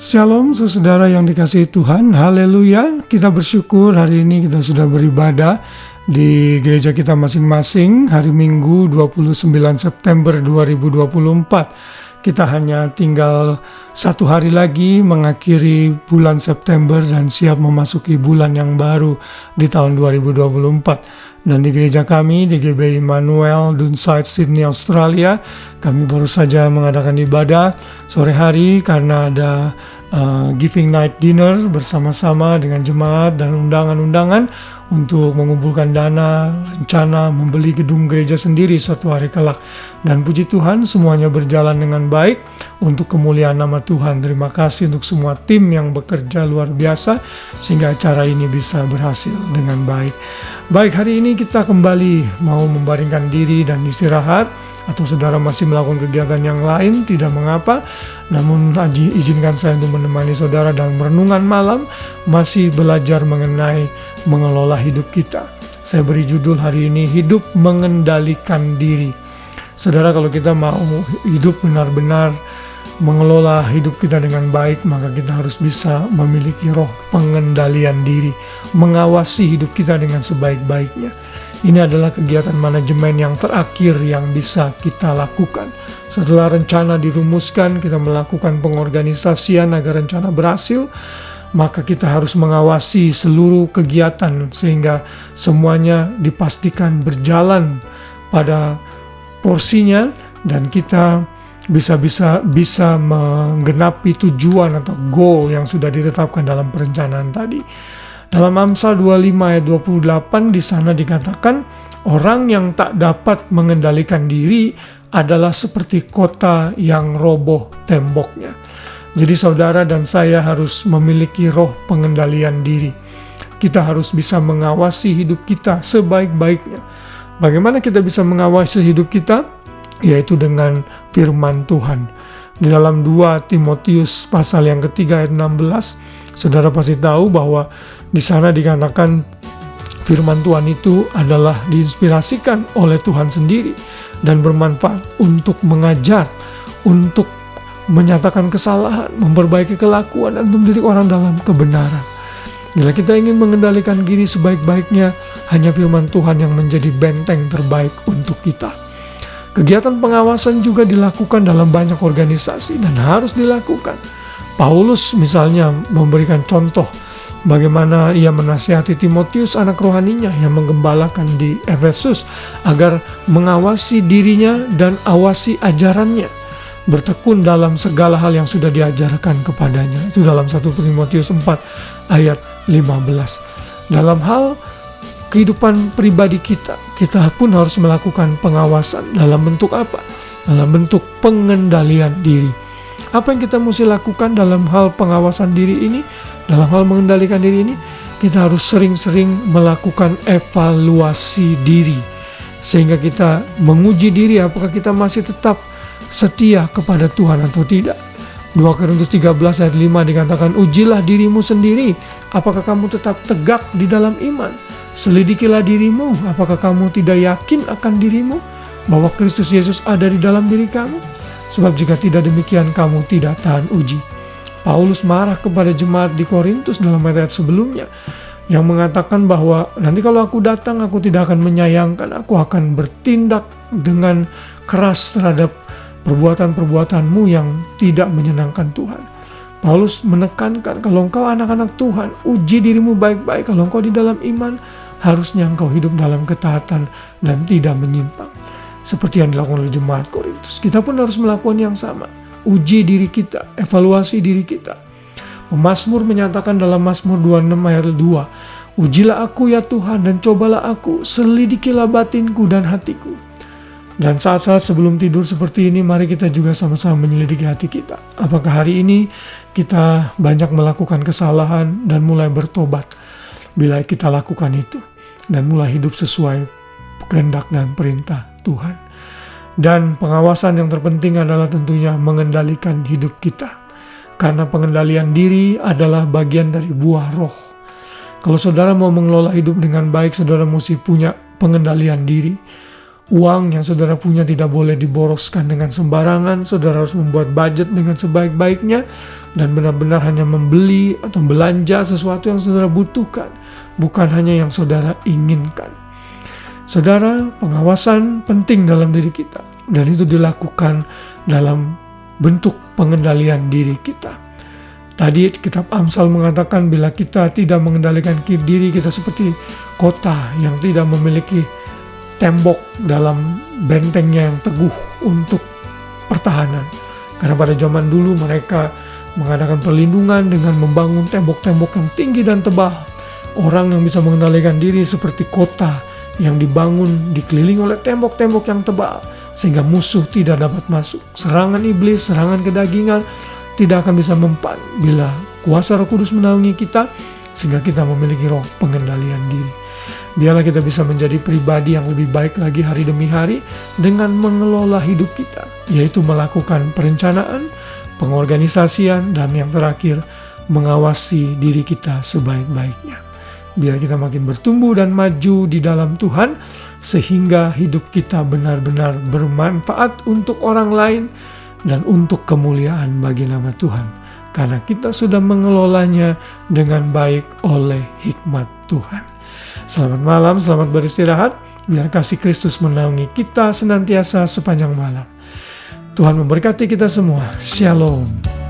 Shalom saudara yang dikasihi Tuhan, haleluya. Kita bersyukur hari ini kita sudah beribadah di gereja kita masing-masing hari Minggu 29 September 2024. Kita hanya tinggal satu hari lagi mengakhiri bulan September dan siap memasuki bulan yang baru di tahun 2024. Dan di gereja kami, di GBI Immanuel, Dunside, Sydney, Australia, kami baru saja mengadakan ibadah sore hari karena ada Giving Night Dinner bersama-sama dengan jemaat dan undangan-undangan untuk mengumpulkan dana, rencana membeli gedung gereja sendiri suatu hari kelak. Dan puji Tuhan semuanya berjalan dengan baik untuk kemuliaan nama Tuhan. Terima kasih untuk semua tim yang bekerja luar biasa sehingga acara ini bisa berhasil dengan baik. Baik, hari ini kita kembali mau membaringkan diri dan istirahat. Atau saudara masih melakukan kegiatan yang lain, tidak mengapa. Namun izinkan saya untuk menemani saudara dalam renungan malam, masih belajar mengenai mengelola hidup kita. Saya beri judul hari ini, hidup mengendalikan diri. Saudara, kalau kita mau hidup benar-benar mengelola hidup kita dengan baik, maka kita harus bisa memiliki roh pengendalian diri, mengawasi hidup kita dengan sebaik-baiknya. Ini adalah kegiatan manajemen yang terakhir yang bisa kita lakukan. Setelah rencana dirumuskan, kita melakukan pengorganisasian agar rencana berhasil, maka kita harus mengawasi seluruh kegiatan sehingga semuanya dipastikan berjalan pada porsinya dan kita bisa menggenapi tujuan atau goal yang sudah ditetapkan dalam perencanaan tadi. Dalam Amsal 25 ayat 28 di sana dikatakan, orang yang tak dapat mengendalikan diri adalah seperti kota yang roboh temboknya. Jadi saudara dan saya harus memiliki roh pengendalian diri. Kita harus bisa mengawasi hidup kita sebaik-baiknya. Bagaimana kita bisa mengawasi hidup kita? Yaitu dengan firman Tuhan. Di dalam 2 Timotius pasal yang ketiga ayat 16, saudara pasti tahu bahwa di sana dikatakan firman Tuhan itu adalah diinspirasikan oleh Tuhan sendiri dan bermanfaat untuk mengajar, untuk menyatakan kesalahan, memperbaiki kelakuan dan mendidik orang dalam kebenaran. Bila kita ingin mengendalikan diri sebaik-baiknya, hanya firman Tuhan yang menjadi benteng terbaik untuk kita. Kegiatan pengawasan juga dilakukan dalam banyak organisasi dan harus dilakukan. Paulus misalnya memberikan contoh bagaimana ia menasihati Timotius anak rohaninya yang menggembalakan di Efesus agar mengawasi dirinya dan awasi ajarannya, bertekun dalam segala hal yang sudah diajarkan kepadanya. Itu dalam 1 Timotius 4 ayat 15. Dalam hal kehidupan pribadi kita pun harus melakukan pengawasan. Dalam bentuk apa? Dalam bentuk pengendalian diri. Apa yang kita mesti lakukan dalam hal pengawasan diri ini? Dalam hal mengendalikan diri ini, kita harus sering-sering melakukan evaluasi diri. Sehingga kita menguji diri apakah kita masih tetap setia kepada Tuhan atau tidak. 2 Korintus 13 ayat 5 dikatakan, ujilah dirimu sendiri, apakah kamu tetap tegak di dalam iman. Selidikilah dirimu, apakah kamu tidak yakin akan dirimu, bahwa Kristus Yesus ada di dalam diri kamu. Sebab jika tidak demikian, kamu tidak tahan uji. Paulus marah kepada jemaat di Korintus dalam ayat sebelumnya yang mengatakan bahwa nanti kalau aku datang, aku tidak akan menyayangkan, aku akan bertindak dengan keras terhadap perbuatan-perbuatanmu yang tidak menyenangkan Tuhan. Paulus menekankan kalau engkau anak-anak Tuhan, uji dirimu baik-baik. Kalau engkau di dalam iman, harusnya engkau hidup dalam ketaatan dan tidak menyimpang. Seperti yang dilakukan oleh jemaat Korintus. Kita pun harus melakukan yang sama. Uji diri kita, evaluasi diri kita. Pemazmur menyatakan dalam Mazmur 26 ayat 2, ujilah aku ya Tuhan dan cobalah aku, selidikilah batinku dan hatiku. Dan saat-saat sebelum tidur seperti ini, mari kita juga sama-sama menyelidiki hati kita. Apakah hari ini kita banyak melakukan kesalahan dan mulai bertobat? Bila kita lakukan itu dan mulai hidup sesuai kehendak dan perintah Tuhan. Dan pengawasan yang terpenting adalah tentunya mengendalikan hidup kita. Karena pengendalian diri adalah bagian dari buah roh. Kalau saudara mau mengelola hidup dengan baik, saudara mesti punya pengendalian diri. Uang yang saudara punya tidak boleh diboroskan dengan sembarangan. Saudara harus membuat budget dengan sebaik-baiknya. dan benar-benar hanya membeli atau belanja sesuatu yang saudara butuhkan, bukan hanya yang saudara inginkan. Saudara, pengawasan penting dalam diri kita, dan itu dilakukan dalam bentuk pengendalian diri kita. Tadi kitab Amsal mengatakan bila kita tidak mengendalikan diri kita seperti kota yang tidak memiliki tembok dalam bentengnya yang teguh untuk pertahanan. Karena pada zaman dulu mereka mengadakan perlindungan dengan membangun tembok-tembok yang tinggi dan tebal. Orang yang bisa mengendalikan diri seperti kota yang dibangun dikelilingi oleh tembok-tembok yang tebal, sehingga musuh tidak dapat masuk. Serangan iblis, serangan kedagingan tidak akan bisa mempan bila kuasa Roh Kudus menaungi kita, sehingga kita memiliki roh pengendalian diri. Biarlah kita bisa menjadi pribadi yang lebih baik lagi hari demi hari dengan mengelola hidup kita, yaitu melakukan perencanaan, pengorganisasian, dan yang terakhir, mengawasi diri kita sebaik-baiknya. Biar kita makin bertumbuh dan maju di dalam Tuhan, sehingga hidup kita benar-benar bermanfaat untuk orang lain dan untuk kemuliaan bagi nama Tuhan. Karena kita sudah mengelolanya dengan baik oleh hikmat Tuhan. Selamat malam, selamat beristirahat. Biar kasih Kristus menaungi kita senantiasa sepanjang malam. Tuhan memberkati kita semua. Shalom.